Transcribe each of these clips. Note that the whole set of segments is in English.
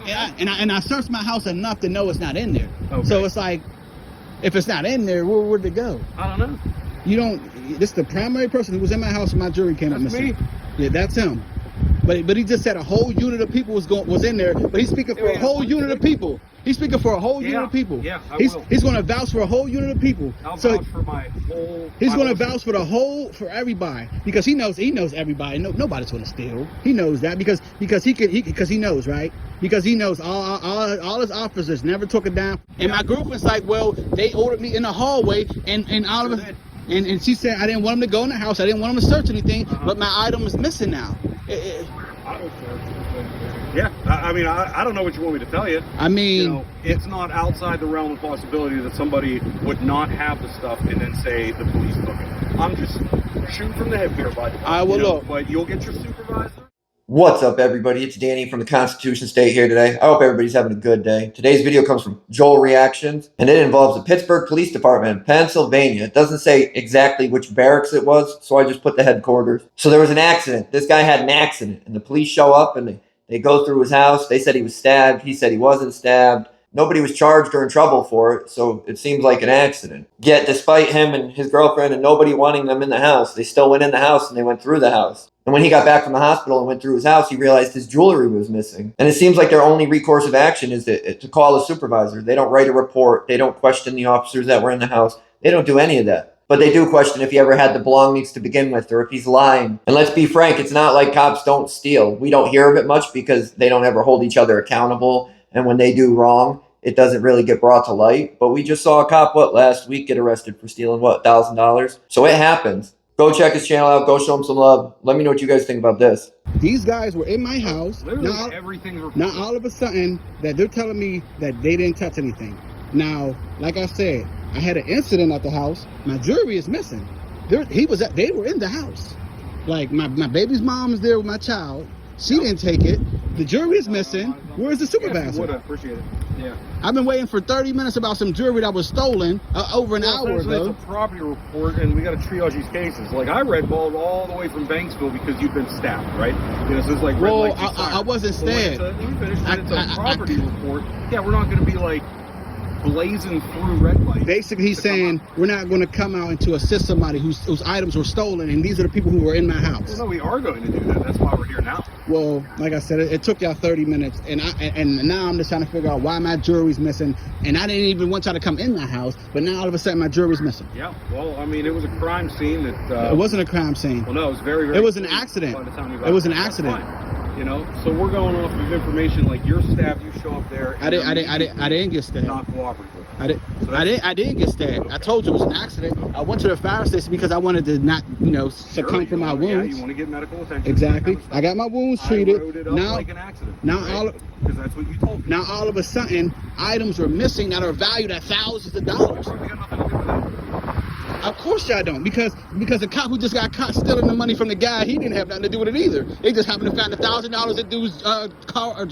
and I searched my house enough to know it's not in there. Okay. So it's like, if it's not in there, where'd it go? I don't know. You don't. This is the primary person who was in my house when my jewelry came up missing. Me. Yeah, that's him. But he just said a whole unit of people was in there. But he's speaking for a whole unit of people. He's speaking for a whole unit of people. Yeah, He's going to vouch for a whole unit of people. I'll vouch for my whole. He's going to vouch for everybody because he knows everybody. Nobody's going to steal. He knows that because he knows, right? Because he knows all his officers never took it down. And my girlfriend's like, well, they ordered me in the hallway and all of it. And she said I didn't want him to go in the house. I didn't want him to search anything. But my item is missing now. Yeah, I mean, I don't know what you want me to tell you. I mean, you know, it's not outside the realm of possibility that somebody would not have the stuff and then say the police took it. I'm just shooting from the hip here, bud. I will look. But you'll get your supervisor. What's up, everybody? It's Danny from the Constitution State here today. I hope everybody's having a good day. Today's video comes from Joel Reactions, and it involves the Pittsburgh Police Department in Pennsylvania. It doesn't say exactly which barracks it was, so I just put the headquarters. So there was an accident. This guy had an accident, and the police show up, and they go through his house. They said he was stabbed. He said he wasn't stabbed. Nobody was charged or in trouble for it, so it seems like an accident. Yet, despite him and his girlfriend and nobody wanting them in the house, they still went in the house and they went through the house. And when he got back from the hospital and went through his house, he realized his jewelry was missing. And it seems like their only recourse of action is to call a supervisor. They don't write a report. They don't question the officers that were in the house. They don't do any of that. But they do question if he ever had the belongings to begin with or if he's lying. And let's be frank, it's not like cops don't steal. We don't hear of it much because they don't ever hold each other accountable. And when they do wrong, it doesn't really get brought to light. But we just saw a cop, last week get arrested for stealing, $1,000? So it happens. Go check his channel out. Go show him some love. Let me know what you guys think about this. These guys were in my house. Literally everything's reported. Now all of a sudden that they're telling me that they didn't touch anything. Now, like I said, I had an incident at the house. My jewelry is missing. They were in the house. Like my baby's mom is there with my child. She didn't take it. The jewelry is missing. Where's the supervisor? Would appreciate it. Yeah. I've been waiting for 30 minutes about some jewelry that was stolen over an hour ago. It's a property report, and we got to triage these cases. Like I redballed all the way from Banksville because you've been stabbed, right? You know, so it's like red light, I wasn't stabbed. It's a property report. Yeah, we're not going to be like blazing through red lights. Basically, he's saying we're not going to come out and to assist somebody whose items were stolen, and these are the people who were in my house. Well, no, we are going to do that. That's why we're here now. Well, like I said, it took y'all 30 minutes, and now I'm just trying to figure out why my jewelry's missing, and I didn't even want y'all to come in my house, but now all of a sudden my jewelry's missing. Yeah, well, I mean, it was a crime scene that... it wasn't a crime scene. Well, no, it was very, very... It was an accident. It was an accident. You know, so we're going off of information like you're stabbed, you show up there. I didn't get stabbed. Not cooperative. I didn't get stabbed. I told you it was an accident. I went to the fire station because I wanted to not, succumb from my wounds. Yeah, you want to get medical attention. Exactly. I got my wounds treated. I wrote it up like an accident. Because that's what you told me. Now all of a sudden, items are missing that are valued at thousands of dollars. We got nothing to do with that. Of course y'all don't, because the cop who just got caught stealing the money from the guy, he didn't have nothing to do with it either. They just happened to find $1,000 at dude's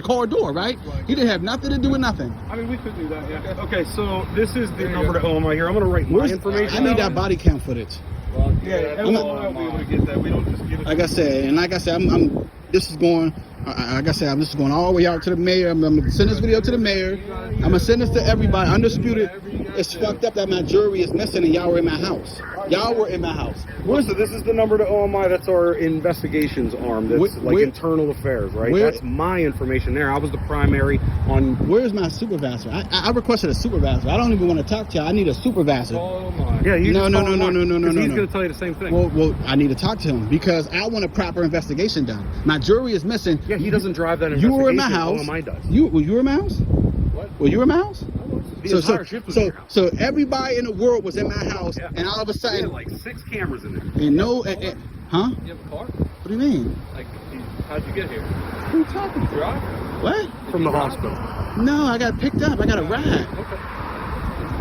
car door, right? He didn't have nothing to do with nothing. I mean, we could do that, yeah. Okay, so this is the number to OMI here. I'm going to write my information. I need that body cam footage. Well, yeah, everyone will be able to get that. We don't just give it. Like I said, I'm this is going. Like I said, I'm just going all the way out to the mayor. I'm going to send this video to the mayor. I'm going to send this to everybody. Undisputed. It's fucked up that my jewelry is missing and y'all were in my house. Y'all were in my house. So this is the number to OMI. That's our investigations arm. That's internal affairs, right? That's my information there. I was the primary on... Where's my supervisor? I requested a supervisor. I don't even want to talk to y'all. I need a supervisor. Oh my. Yeah, no. He's going to tell you the same thing. Well, I need to talk to him because I want a proper investigation done. My jewelry is missing. Yeah, he doesn't drive that investigation. You were in my house. OMI does. Were you in my house? What? Were you in my house? So everybody in the world was in my house, and all of a sudden, like 6 cameras in there. And huh? You have a car? What do you mean? Like, how'd you get here? Who are you talking to? Drive? What? From the hospital. No, I got picked up. I got a ride. Okay.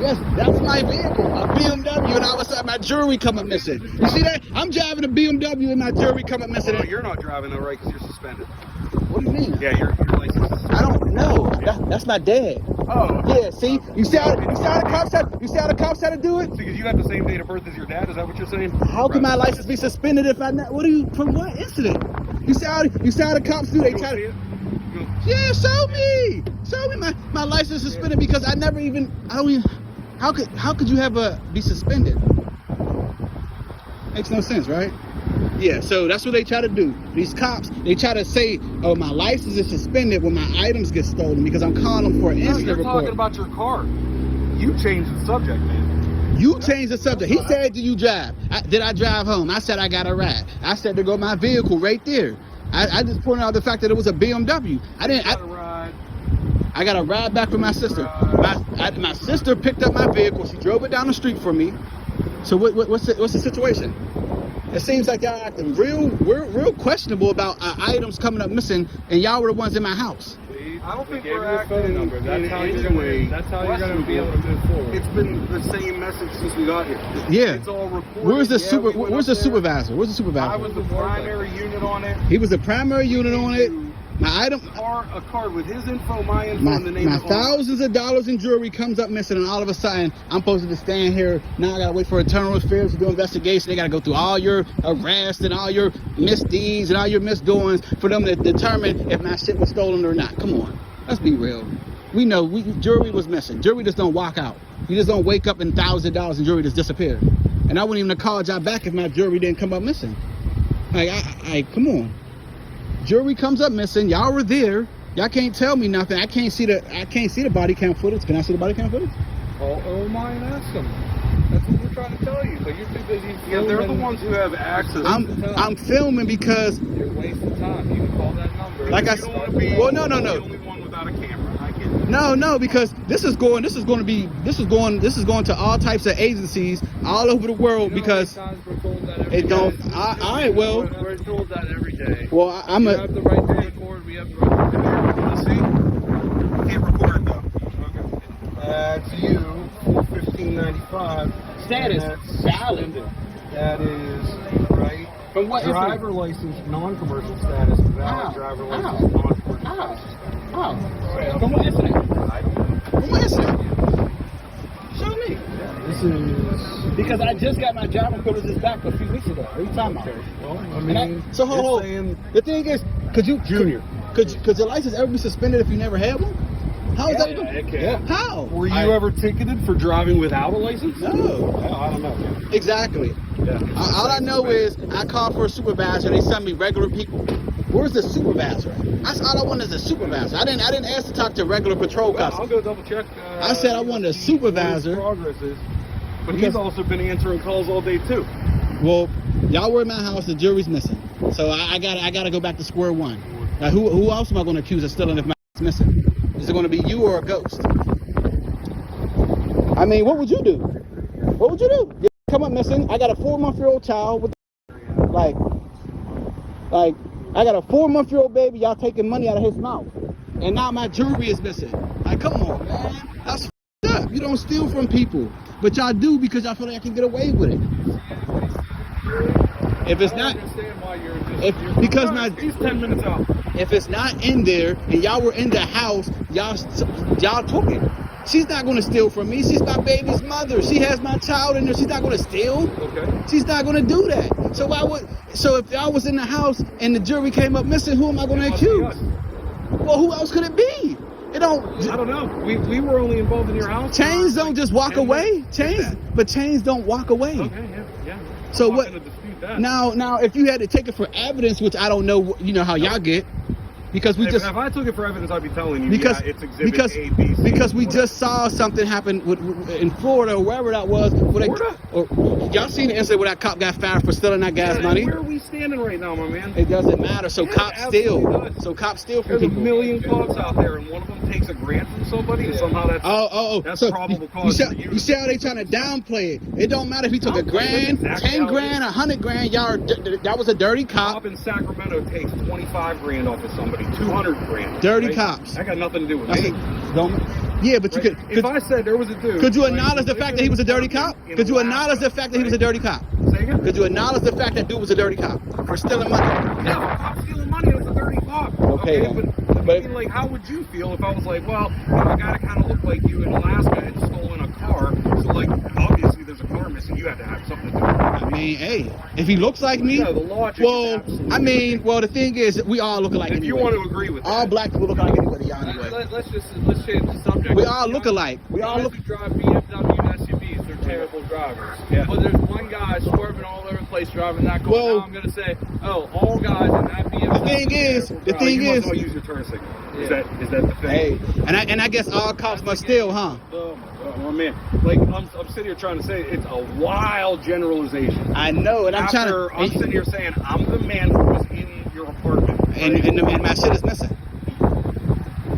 Yes, that's my vehicle, a BMW, and all of a sudden my jewelry coming missing. You see that? I'm driving a BMW and my jewelry coming missing. Well, you're not driving though, right? Because you're suspended. What do you mean? Yeah, your license is suspended. I don't know. That's my dad. Oh. Yeah, see? You see how the cops had to do it? Because you have the same date of birth as your dad? Is that what you're saying? How can my license be suspended if I not? From what incident? You see how the cops do? They try to. Yeah, show me. my license suspended because I don't even, how could you be suspended? Makes no sense, right? Yeah, so that's what they try to do. These cops, they try to say, oh, my license is suspended when my items get stolen because I'm calling them for an incident report. You're talking about your car. You changed the subject, man. You changed the subject. He said, do you drive? Did I drive home? I said I got a ride. I said to go my vehicle right there. I just pointed out the fact that it was a BMW. I got a ride back from my sister. My sister picked up my vehicle. She drove it down the street for me. So what's the situation? It seems like y'all acting real questionable about items coming up missing, and y'all were the ones in my house. I don't think we're acting. That's how you're going to be able to move forward. It's been the same message since we got here. Yeah. It's all recorded. Where's the supervisor? Where's the supervisor? I was the primary unit on it. He was the primary unit on it. My item, a card with his info, my info, and the name my of the owner. thousands of dollars in jewelry comes up missing, and all of a sudden I'm supposed to stand here. Now I gotta wait for internal affairs to do investigation. They gotta go through all your arrests and all your misdeeds and all your misdoings for them to determine if my shit was stolen or not. Come on, let's be real. We know jewelry was missing. Jewelry just don't walk out. You just don't wake up and thousands of dollars in jewelry just disappear. And I wouldn't even have called y'all back if my jewelry didn't come up missing. Like, come on. Jewelry comes up missing. Y'all were there. Y'all can't tell me nothing. I can't see the body cam footage. Can I see the body cam footage? Oh my, and ask them. That's what we're trying to tell you. But you're too busy filming. Yeah, they're the ones who have access. I'm filming because you're wasting time. You can call that number. Like I don't want to be well, no. the only one without a camera. I get it. No, because this is going to all types of agencies all over the world because it don't. All right, well, we're told that every day. Well, we have the right to record. We have the right to record. Let's see. Can't record it though. Okay. That's you. 415.95. Status valid. That is right. From what driver license, non-commercial status. Valid driver license, non-commercial status. From what incident? I don't know. From what incident? Show me. This is because I just got my driver's privileges back a few weeks ago. What are you talking about? Well, I mean, so hold on. The thing is, could your license ever be suspended if you never had one? How is that? It can. How? Were you ever ticketed for driving without a license? No. I don't know. Exactly. Yeah. All I know is I called for a supervisor. They sent me regular people. Where's the supervisor? That's all I want is a supervisor. I didn't ask to talk to regular patrol cops. I'll go double check. I said I wanted a supervisor. Progress is, but he's also been answering calls all day too. Well, y'all were in my house. The jury's missing, so I gotta go back to square one. Now, who else am I going to accuse of stealing if my missing? Is it going to be you or a ghost? I mean, what would you do? What would you do? You come up missing. I got a 4-month-old child with like I got a 4-month-old baby. Y'all taking money out of his mouth, and now my jewelry is missing. Like, come on, man. That's f***ed up. You don't steal from people, but y'all do because y'all feel like I can get away with it. If it's not, He's 10 minutes out. If it's not in there and y'all were in the house, y'all took it. She's not going to steal from me. She's my baby's mother. She has my child in there. She's not going to steal. Okay. She's not going to do that. So if I was in the house and the jury came up missing, who am I going to accuse? Well, who else could it be? I don't know. We were only involved in your house. Chains don't just walk away. But chains don't walk away. Okay, yeah. So what? Now, if you had to take it for evidence, which I don't know, you know how y'all get, because if I took it for evidence, I'd be telling you. Because it's exhibit A, B, C, because we just saw something happen in Florida or wherever that was. Y'all seen the incident where that cop got fired for stealing that gas money? Where are we standing right now, my man? It doesn't matter. So cops steal. Does. So cops steal from There's people. a million cops out there, and one of them takes a grant from somebody, and somehow that's so probable cause. You see how they trying to downplay it? It don't matter if he took a grand, 10 grand, 100 grand. That was a dirty cop. Cop in Sacramento takes 25 grand off of somebody, 200 grand. Dirty cops. That got nothing to do with me. Yeah, but you could. If I said there was a dude. Could you acknowledge the fact that he was a dirty cop? Could you acknowledge the fact that he was a dirty cop? Say again? Could you acknowledge the fact that dude was a dirty cop for stealing money? Yeah, cop stealing money is a dirty cop. Okay, but I mean, like, how would you feel if I was like, well, a guy that kind of looked like you in Alaska had stolen a car, so like, obviously there's a car missing, you have to have something to do with it. I mean, hey, if he looks like me, No, the logic well, is absolutely I mean, well, the thing is, we all look alike if anyway. you want to agree with all that. black people look like anybody, y'all anyway. Let's change the subject. We all look alike. We all Guys look. who drive BMW and SUVs, they're terrible drivers. Yeah. But there's one guy swerving all over the place driving that car. Well, Now I'm gonna say, oh, all guys in that BMW. The thing is, the thing you is, must not use your turn signal. Is Yeah. that the thing? hey, and I guess all cops must steal, huh? Oh my God, my man. Like I'm sitting here trying to say it's a wild generalization. I know, and I'm I'm sitting here saying I'm the man who was in your apartment. Right? and my shit is missing.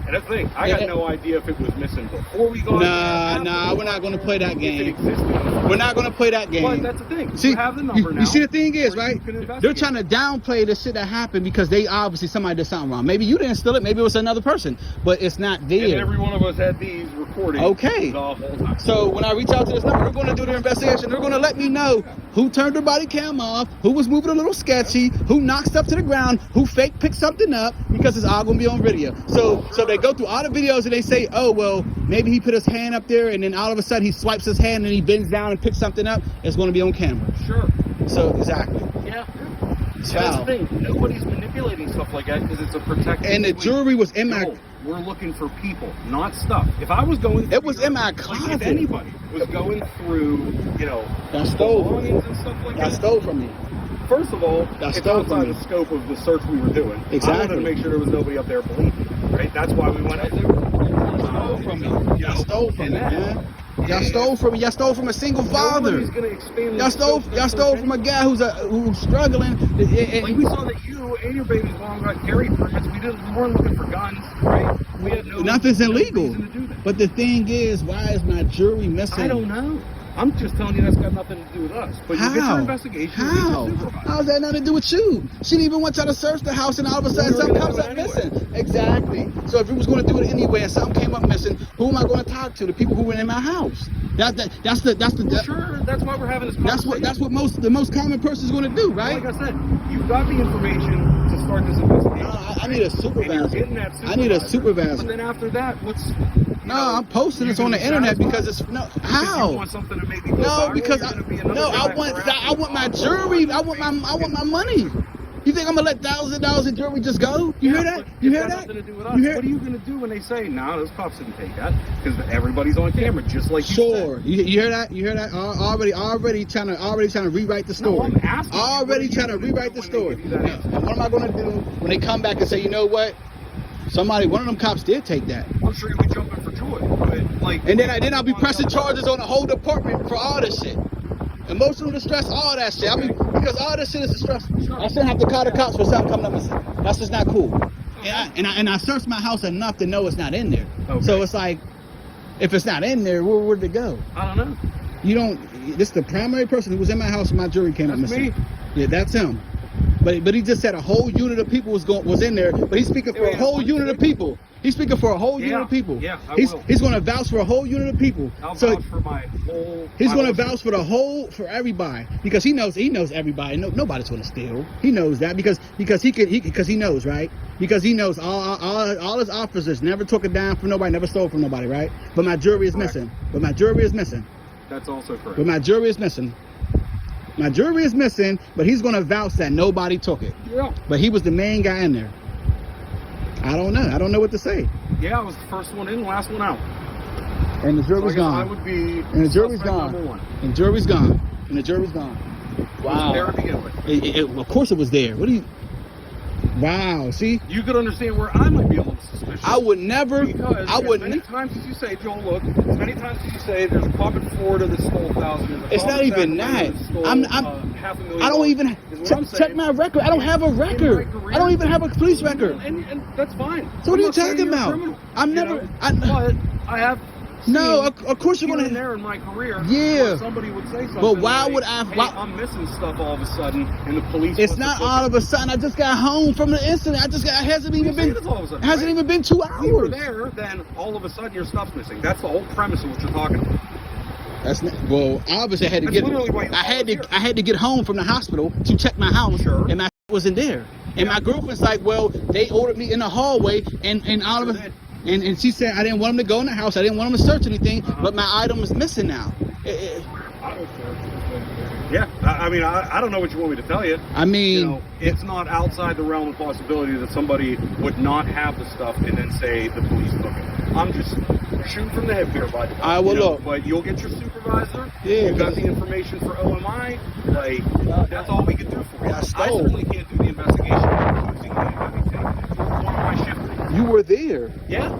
And that's the thing. I got no idea if it was missing before we got Nah, we're not going to play that If it game. existed. We're not going to play that game. But that's the thing. See, you have the number now. you see, the thing is, where you right? can They're investigate. trying to downplay the shit that happened because they obviously somebody did something wrong. Maybe you didn't steal it. Maybe it was another person, but it's not there. And every one of us had these recordings. Okay. The whole time. So when I reach out to this number, they're going to do their investigation. They're going to let me know who turned their body cam off, who was moving a little sketchy, who knocked stuff to the ground, who fake picked something up, because it's all going to be on video. So they go through all the videos and they say, oh, well, maybe he put his hand up there and then all of a sudden he swipes his hand and he bends down and picks something up. It's going to be on camera. Sure. So exactly. Yeah. It's And that's foul. the thing. Nobody's manipulating stuff like that because it's a protected. And the jury was in my. No, we're looking for people, not stuff. If I was going, It was in my like, closet. if anybody was going through, Got stole. belongings and stuff like Got that. stole from me. First of all, Got it's stole from outside me. the scope of the search we were doing. I wanted Exactly. to make sure there was nobody up there believing, right? That's why we went up there. Stole from me. Y'all stole from me, man. Y'all stole from me. Y'all stole from a single Nobody's father. gonna expand Y'all stole from a guy who's struggling. Like we saw that you and your baby's mom got carry permits. We weren't looking for guns, right? We had Nothing's no illegal. reason to do that. But the thing is, why is my jury missing? I don't know. I'm just telling you that's got nothing to do with us. But you get your How? investigation. How? You get your supervisor. How's that nothing to do with you? She didn't even want y'all to search the house, and all of a sudden We were something gonna comes do up it anyway. missing. Exactly. So if you was going to do it anyway, and something came up missing, who am I going to talk to? The people who were in my house. That's Sure, that's why we're having this conversation. that's what the most common person is going to do, right? Like I said, you've got the information to start this investigation. No, I need a And you're supervisor. getting that I need a supervisor. supervisor. And then after that, No, I'm posting this on the internet because it's Because you how? want something to maybe go No, viral, because you're I gonna be another guy I want my jury. I want my money. You think I'm gonna let thousands of dollars in jury just go? You hear that? You hear that? Nothing to do with us. You hear? What are you going to do when they say, "No, those cops didn't take that"? Because everybody's on camera, just like you Sure. said. You hear that? You hear that? Already trying to rewrite the story. I'm asking you, Already what are trying to you gonna rewrite do the when they story. give you that answer? And what am I gonna do when they come back and say, you know what? One of them cops did take that. I'm sure you'll be jumping for joy. But like, And then I'll be pressing charges on the whole department for all this shit. Emotional distress, all that shit. I mean, because all this shit is distress. I shouldn't have to call the cops for something coming up missing. That's just not cool. And I searched my house enough to know it's not in there. Okay. So it's like, if it's not in there, where'd it go? I don't know. You don't. This is the primary person who was in my house when my jury came up That's missing. me. Yeah, that's him. But he just said a whole unit of people was in there. But he's speaking for a whole unit of people. He's speaking for a whole unit of people. Yeah, I he's will. he's going to vouch for a whole unit of people. I'll So vouch for my whole. he's my going to whole- vouch for everybody because he knows everybody. Nobody's going to steal. He knows that because he knows, right? Because he knows all his officers never took it down from nobody, never stole from nobody, right? But my jury is Correct. missing. But my jury is missing. That's also correct. But my jury is missing. My jury is missing, but he's going to vouch that nobody took it. Yeah. But he was the main guy in there. I don't know. I don't know what to say. Yeah, I was the first one in, last one out. And the So I jury's guess I gone. would be. And the jury's suspect gone. number one. And the jury's gone. And the jury's gone. It was there to begin with. Of course it was there. What do you... Wow. See? You could understand where I might be a little suspicious. I would never... Because I would... as many times as you say, Joel, look, as many times as you say, there's a cop in Florida that stole thousands. It's not even that. I'm $500,000. I don't even... Check my record. I don't have a record. I don't even have a police record. And that's fine. So what I'm are you not saying talking you're a about? criminal, I'm you never... know? But I have... No, seen of course you're here going and to... there in my career, Yeah. where somebody would say something. But why like, would I- Hey, why- I'm missing stuff all of a sudden, and the police. It's not all of a sudden. I just got home from the incident. It hasn't even been... All of a sudden, Hasn't right? even been 2 You were hours. there, then all of a sudden your stuff's missing. That's the whole premise of what you're talking about. That's not, well, obviously I had to That's get... literally why you I had to get home from the hospital to check my house, Sure. and my wasn't there. And my girlfriend's like, well, they ordered me in the hallway, and all of Sure it... And she said I didn't want them to go in the house. I didn't want them to search anything, Uh-huh. but my item is missing now. I don't Yeah, I mean, I don't know what you want me to tell you. I mean, You know, it's not outside the realm of possibility that somebody would not have the stuff and then say the police took it. I'm just shooting from the hip here, bud. I will look. But you'll get your supervisor. Yeah, You got the information for OMI. Like, that's all we can do for you. I I stole. certainly can't do the investigation using anything. It's one of my shift. You were there. Yeah.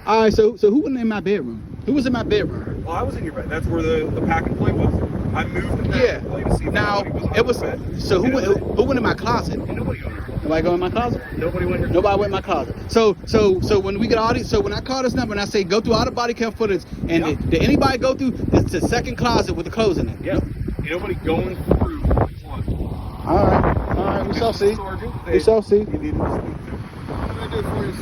All right, so who went in my bedroom? Who was in my bedroom? Well, I was in your bed. That's where the pack and play was. I moved the pack Yeah. and play to see if Now anybody it was. under the bed. So And who went in my closet? and nobody under the bed. Nobody go in my closet. Nobody went here. Nobody went in my closet. So when we get all these, so when I call this number and I say go through all the body cam footage, and Yeah. did anybody go through the second closet with the clothes in it? Yeah. Ain't nobody going through the closet. All right, we shall see. Sergeant, We shall see. You needed to speak to. What can I do for you,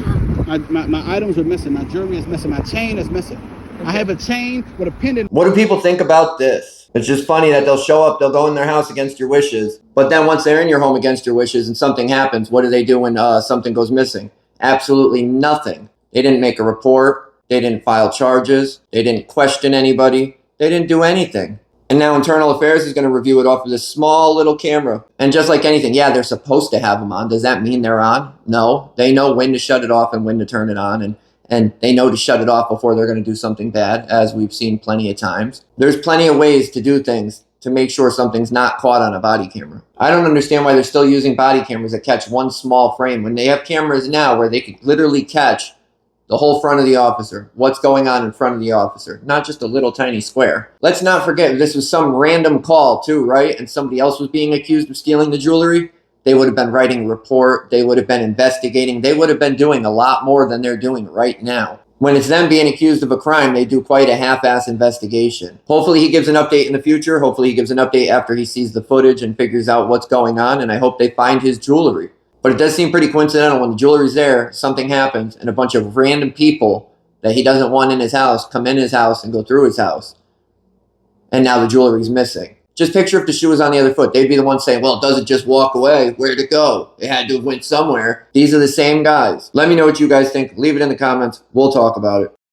sir? My items are missing. My jewelry is missing. My chain is missing. I have a chain with a pendant. What do people think about this? It's just funny that they'll show up, they'll go in their house against your wishes, but then once they're in your home against your wishes and something happens, what do they do when something goes missing? Absolutely nothing. They didn't make a report. They didn't file charges. They didn't question anybody. They didn't do anything. And now Internal Affairs is going to review it off of this small little camera. And just like anything, yeah, they're supposed to have them on. Does that mean they're on? No. They know when to shut it off and when to turn it on. And they know to shut it off before they're going to do something bad, as we've seen plenty of times. There's plenty of ways to do things to make sure something's not caught on a body camera. I don't understand why they're still using body cameras that catch one small frame when they have cameras now where they could literally catch the whole front of the officer, what's going on in front of the officer, not just a little tiny square. Let's not forget this was some random call too, right? And somebody else was being accused of stealing the jewelry. They would have been writing a report. They would have been investigating. They would have been doing a lot more than they're doing right now. When it's them being accused of a crime, they do quite a half-ass investigation. Hopefully he gives an update in the future. Hopefully he gives an update after he sees the footage and figures out what's going on. And I hope they find his jewelry. But it does seem pretty coincidental when the jewelry's there, something happens, and a bunch of random people that he doesn't want in his house come in his house and go through his house. And now the jewelry's missing. Just picture if the shoe was on the other foot. They'd be the ones saying, well, does it just walk away? Where'd it go? It had to have went somewhere. These are the same guys. Let me know what you guys think. Leave it in the comments. We'll talk about it.